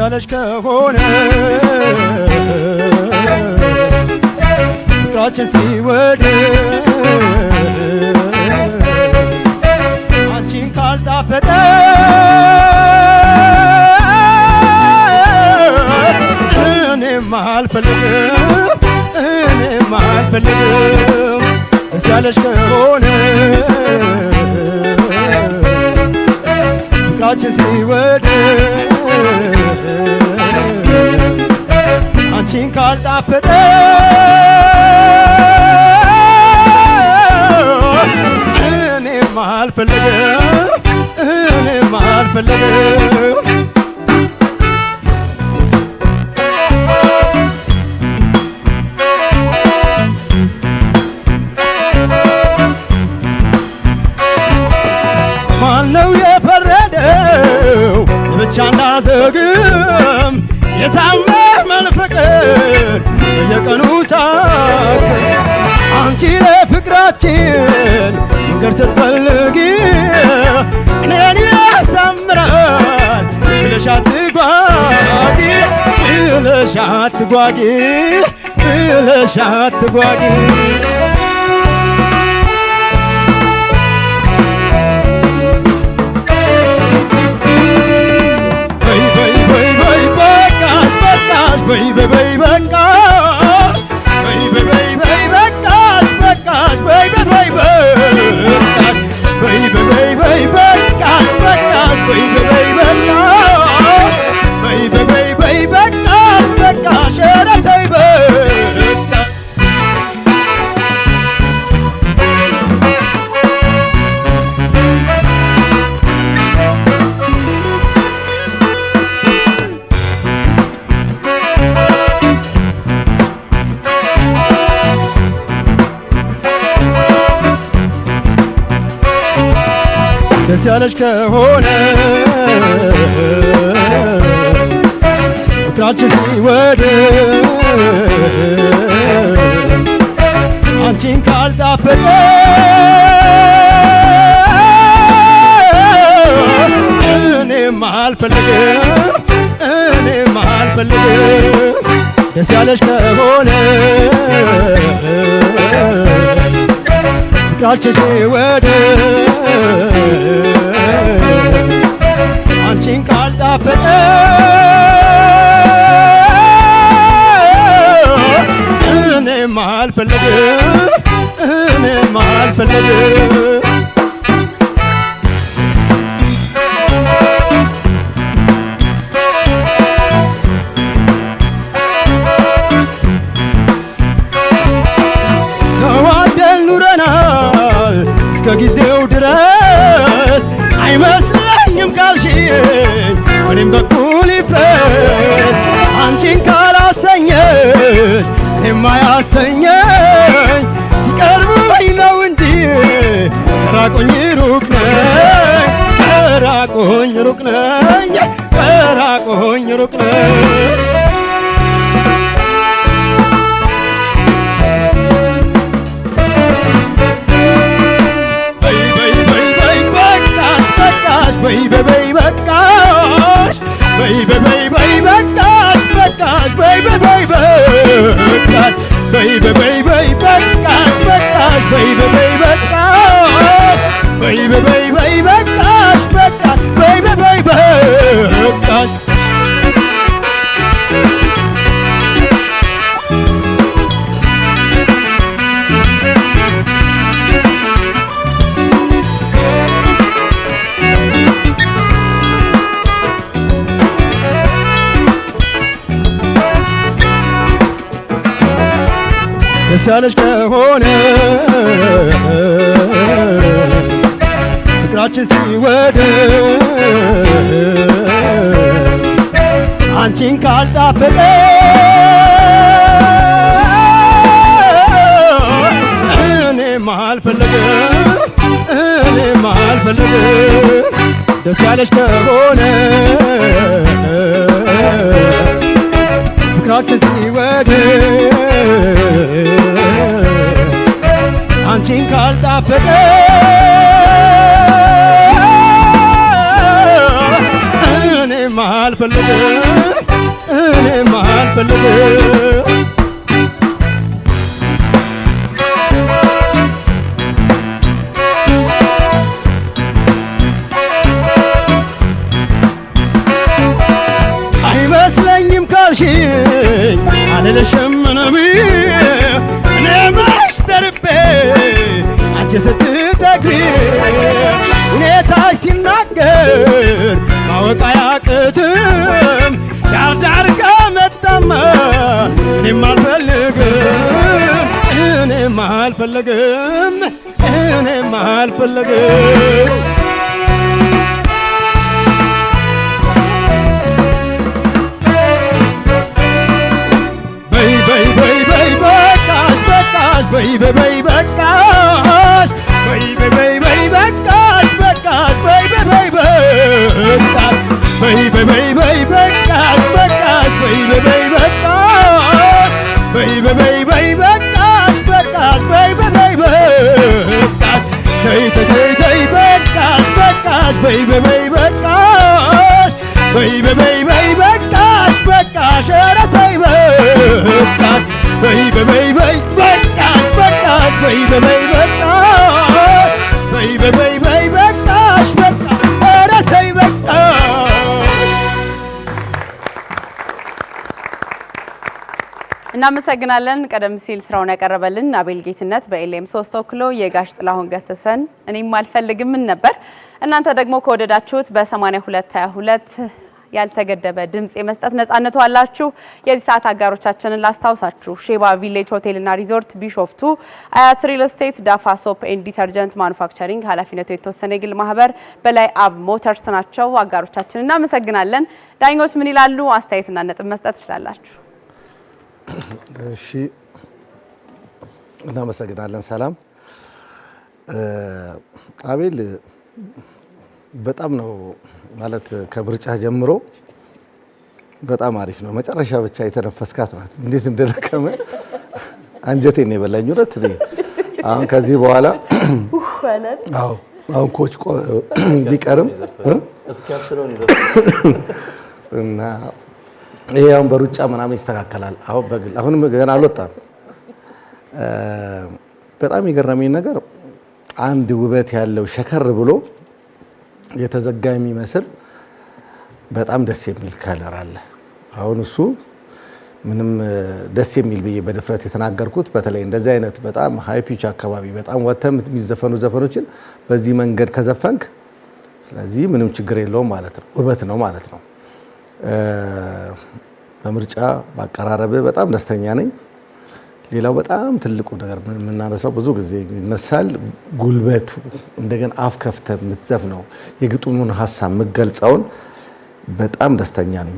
ያለሽ ከሆነ ፍቅራችን ሲወደድ አንቺን ካልጣፈጠ እኔም አልፈልግም ደስ ያለሽ ከሆነ ፍቅራችን ሲወደድ አንቺን ካልጣፈጠ እኔም አልፈልግም ማነው የፈረደው ብቻ እንዳዘግም የታመመን ፍቅር በየቀኑ ሳክ አንቺ ለፍቅራችን መንገድ ስትፈልጊ እኔን ያሳምራል ብለሽ አትጓጊ Baby, baby, bakash, baby, baby, bakash, bakash, baby, baby, bakash, baby, baby, bakash, bakash, baby, baby, bakash, baby, baby, bakash, bakash, baby. ደስ ያለሽ ከሆነ ፍቅራችን ሲወደድ አንቺን ካልጣፈጠ እኔም አልፈልግም ደስ ያለሽ ከሆነ ፍቅራችን ሲወደድ አንቺን ካልጣፈጠ እኔም አልፈልግም ተዋደን ኑረናል እስከ ጊዜው ድረስ አይመስለኝም ካልሽኝ እኔም በኩል ይፍረስ አንቺን ካላሰኘሽ እኔም አያሰኘኝ ሲቀርቡኝ ነው እንጂ ከራቁኝ ሩቅ ነኝ Baby, baby, bakash, baby, baby, bakash, bakash, baby, baby, bakash, baby, baby, bakash, bakash, baby, baby, bakash, baby, baby, bakash, bakash, baby, baby, bakash. ደስ ያለሽ ከሆነ ፍቅራችን ሲወደድ አንቺን ካልጣፈጠ እኔም አልፈልግም ደስ ያለሽ ከሆነ ፍቅራችን ሲወደድ አንቺን ካልጣፈጠ እኔም አልፈልግም እኔማ አልፈልግም አይመስለኝም ካልሽኝ አልልሽም ነብይ እኔ ማሽተርቤ አንቺ ስትተክሪ ሁኔታሽ ሲናገር ማወቅ አያቅትም ዳርዳር ከመጣማ እኔም አልፈልግም እኔም አልፈልግም እኔም አልፈልግም በይ በይ በቃሽ በይ በይ በይ በቃሽ በቃሽ በይ በይ በቃሽ በይ በይ በይ በቃሽ በቃሽ በይ በይ በቃሽ በይ በይ በይ በቃሽ በቃሽ በይ በይ በቃሽ ተይ ተይ ተይ በቃሽ በቃሽ በይ በይ በቃሽ በይ በይ በይ በቃሽ በቃሽ ኧረ ተይ በቃሽ በይ በይ በይ በቃሽ በቃሽ በይ በይ በቃሽ በይ በይ በይ በቃሽ በቃሽ ኧረ ተይ በቃሽ። እናመሰግናለን። ቀደም ሲል ስራውን ያቀረበልን አቤል ጌትነት በኤልኤም 3 ተወክሎ የጋሽ ጥላሁን ገሰሰን እኔም አልፈልግም ነበር። እናንተ ደግሞ ከወደዳችሁት በ8222 ያልተገደበ ድምጽ የመስጠት ነጻነቱ አላችሁ። የዚህ ሰዓት አጋሮቻችንን ላስታውሳችሁ። ሼባ ቪሌጅ ሆቴልና ሪዞርት ቢሾፍቱ፣ አያት ሪል ስቴት፣ ዳፋ ሶፕ ኤንድ ዲተርጀንት ማኑፋክቸሪንግ ኃላፊነቱ የተወሰነ የግል ማህበር፣ በላይ አብ ሞተርስ ናቸው አጋሮቻችንን። እናመሰግናለን። ዳኞች ምን ይላሉ? አስተያየትና ነጥብ መስጠት ትችላላችሁ። እሺ እናመሰግናለን። ሰላም አቤል በጣም ነው ማለት ከምርጫ ጀምሮ በጣም አሪፍ ነው። መጨረሻ ብቻ የተነፈስካት ናት። እንዴት እንደደከመ አንጀቴን ነው የበላኝ። እውነት አሁን ከዚህ በኋላ አሁን ኮች ቢቀርም እና ይሄ አሁን በሩጫ ምናምን ይስተካከላል። አሁን በግል አሁንም ገና አልወጣም። በጣም የገረመኝ ነገር አንድ ውበት ያለው ሸከር ብሎ የተዘጋ የሚመስል በጣም ደስ የሚል ከለር አለ። አሁን እሱ ምንም ደስ የሚል ብዬ በድፍረት የተናገርኩት በተለይ እንደዚህ አይነት በጣም ሃይ ፒች አካባቢ በጣም ወተም የሚዘፈኑ ዘፈኖችን በዚህ መንገድ ከዘፈንክ ስለዚህ ምንም ችግር የለውም ማለት ነው፣ ውበት ነው ማለት ነው። በምርጫ ባቀራረብ በጣም ደስተኛ ነኝ። ሌላው በጣም ትልቁ ነገር የምናነሳው ብዙ ጊዜ ይነሳል፣ ጉልበቱ እንደገና አፍ ከፍተህ የምትዘፍነው የግጥሙን ሀሳብ የምትገልጸውን በጣም ደስተኛ ነኝ።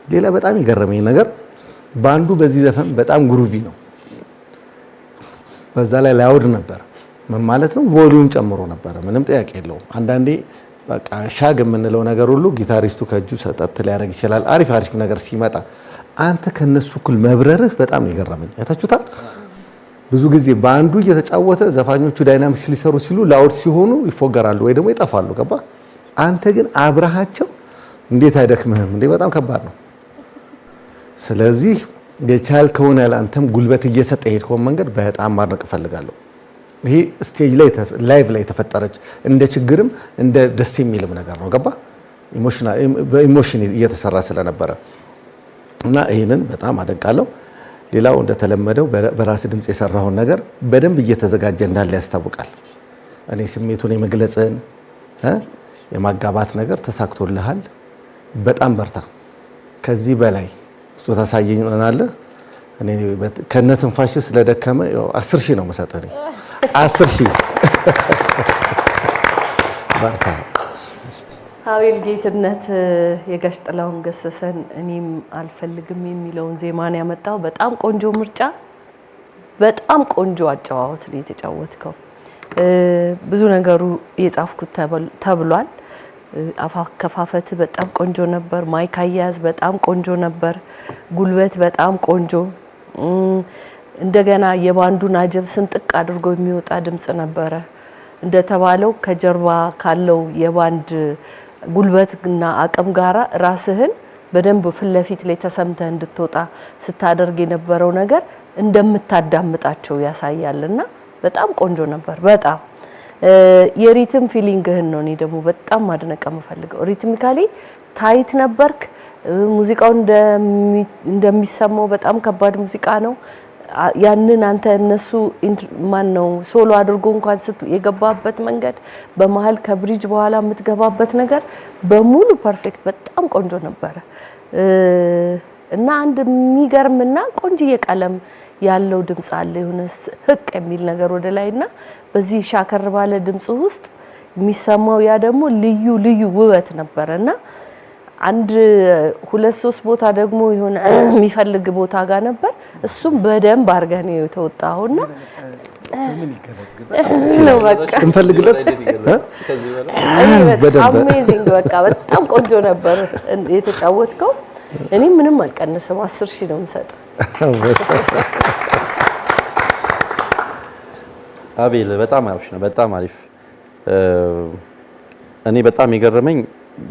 ሌላ በጣም የገረመኝ ነገር ባንዱ በዚህ ዘፈን በጣም ግሩቪ ነው። በዛ ላይ ላውድ ነበር። ምን ማለት ነው? ቮሊዩም ጨምሮ ነበር። ምንም ጥያቄ የለውም። አንዳንዴ በቃ ሻግ የምንለው ነገር ሁሉ ጊታሪስቱ ከእጁ ሰጠት ሊያደርግ ይችላል። አሪፍ አሪፍ ነገር ሲመጣ አንተ ከነሱ እኩል መብረርህ በጣም ይገርመኝ። አይታችሁታል? ብዙ ጊዜ ባንዱ እየተጫወተ ዘፋኞቹ ዳይናሚክስ ሊሰሩ ሲሉ ላውድ ሲሆኑ ይፎገራሉ ወይ ደግሞ ይጠፋሉ። ገባ? አንተ ግን አብረሃቸው እንዴት አይደክምህም እንዴ? በጣም ከባድ ነው። ስለዚህ የቻልከውን ያህል አንተም ጉልበት እየሰጠ ሄድከውን መንገድ በጣም ማድነቅ እፈልጋለሁ። ይሄ ስቴጅ ላይ ላይቭ ላይ ተፈጠረች እንደ ችግርም እንደ ደስ የሚልም ነገር ነው። ገባ? በኢሞሽን እየተሰራ ስለነበረ እና ይሄንን በጣም አደንቃለሁ። ሌላው እንደተለመደው በራስ ድምጽ የሰራውን ነገር በደንብ እየተዘጋጀ እንዳለ ያስታውቃል። እኔ ስሜቱን የመግለጽን የማጋባት ነገር ተሳክቶልሃል። በጣም በርታ። ከዚህ በላይ እሱ ታሳየኛለህ። እኔ ከነትንፋሽ ስለደከመ 10,000 ነው መሰጠኝ። 10,000 በርታ። አቤል ጌትነት የጋሽ ጥላሁን ገሰሰን እኔም አልፈልግም የሚለውን ዜማን ያመጣው በጣም ቆንጆ ምርጫ፣ በጣም ቆንጆ አጨዋወት ነው የተጫወትከው። ብዙ ነገሩ የጻፍኩት ተብሏል። አከፋፈት በጣም ቆንጆ ነበር። ማይክ አያያዝ በጣም ቆንጆ ነበር። ጉልበት በጣም ቆንጆ፣ እንደገና የባንዱን አጀብ ስንጥቅ አድርጎ የሚወጣ ድምጽ ነበረ። እንደተባለው ከጀርባ ካለው የባንድ ጉልበትና አቅም ጋራ ራስህን በደንብ ፍለፊት ላይ ተሰምተህ እንድትወጣ ስታደርግ የነበረው ነገር እንደምታዳምጣቸው ያሳያልና በጣም ቆንጆ ነበር። በጣም የሪትም ፊሊንግህን ነው እኔ ደግሞ በጣም ማድነቅ የምፈልገው። ሪትሚካሊ ታይት ነበርክ። ሙዚቃው እንደሚሰማው በጣም ከባድ ሙዚቃ ነው። ያንን አንተ እነሱ ማን ነው ሶሎ አድርጎ እንኳን የገባበት መንገድ በመሃል ከብሪጅ በኋላ የምትገባበት ነገር በሙሉ ፐርፌክት በጣም ቆንጆ ነበረ እና አንድ የሚገርምና ቆንጆ ቀለም ያለው ድምጽ አለ የሆነ ህቅ የሚል ነገር ወደ ላይና በዚህ ሻከር ባለ ድምጽ ውስጥ የሚሰማው ያ ደግሞ ልዩ ውበት ነበርና አንድ 2-3 ቦታ ደግሞ የሆነ የሚፈልግ ቦታ ጋር ነበር እሱም በደንብ አርገህ ነው የተወጣውና ነው በቃ እንፈልግለት አሜዚንግ በቃ በጣም ቆንጆ ነበር የተጫወትከው። እኔ ምንም አልቀነሰም 10,000 ነው የምሰጠው። አቤል በጣም አሪፍ ነው፣ በጣም አሪፍ። እኔ በጣም የገረመኝ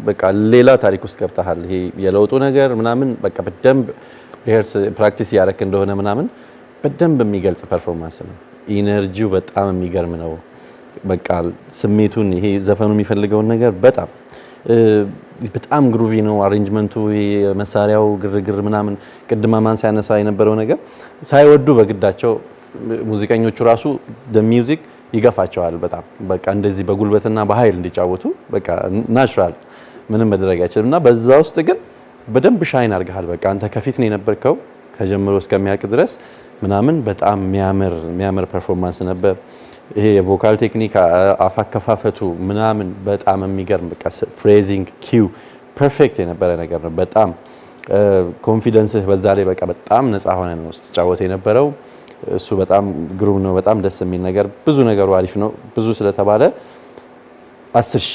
በቃ ሌላ ታሪክ ውስጥ ገብተሃል። ይሄ የለውጡ ነገር ምናምን በቃ በደንብ ሪሄርስ ፕራክቲስ ያረክ እንደሆነ ምናምን በደንብ የሚገልጽ ፐርፎርማንስ ነው። ኢነርጂው በጣም የሚገርም ነው። በቃ ስሜቱን ይሄ ዘፈኑ የሚፈልገውን ነገር በጣም ግሩቪ ነው። አሬንጅመንቱ መሳሪያው ግርግር ምናምን ቅድማ ማን ሲያነሳ የነበረው ነገር ሳይወዱ በግዳቸው ሙዚቀኞቹ ራሱ ሚውዚክ ይገፋቸዋል በጣም በቃ እንደዚህ በጉልበትና በኃይል እንዲጫወቱ በቃ ናቹራል ምንም መድረግ አይችልምና በዛ ውስጥ ግን በደንብ ሻይን አድርገሃል። በቃ አንተ ከፊት ነው የነበርከው ከጀምሮ እስከሚያልቅ ድረስ ምናምን በጣም የሚያምር ፐርፎርማንስ ነበር። ይሄ የቮካል ቴክኒክ አፋከፋፈቱ ምናምን በጣም የሚገርም በቃ ፍሬዚንግ ኪው ፐርፌክት የነበረ ነገር ነው። በጣም ኮንፊደንስህ በዛ ላይ በቃ በጣም ነፃ ሆነ ነው ስትጫወት የነበረው። እሱ በጣም ግሩም ነው። በጣም ደስ የሚል ነገር ብዙ ነገሩ አሪፍ ነው። ብዙ ስለተባለ 10,000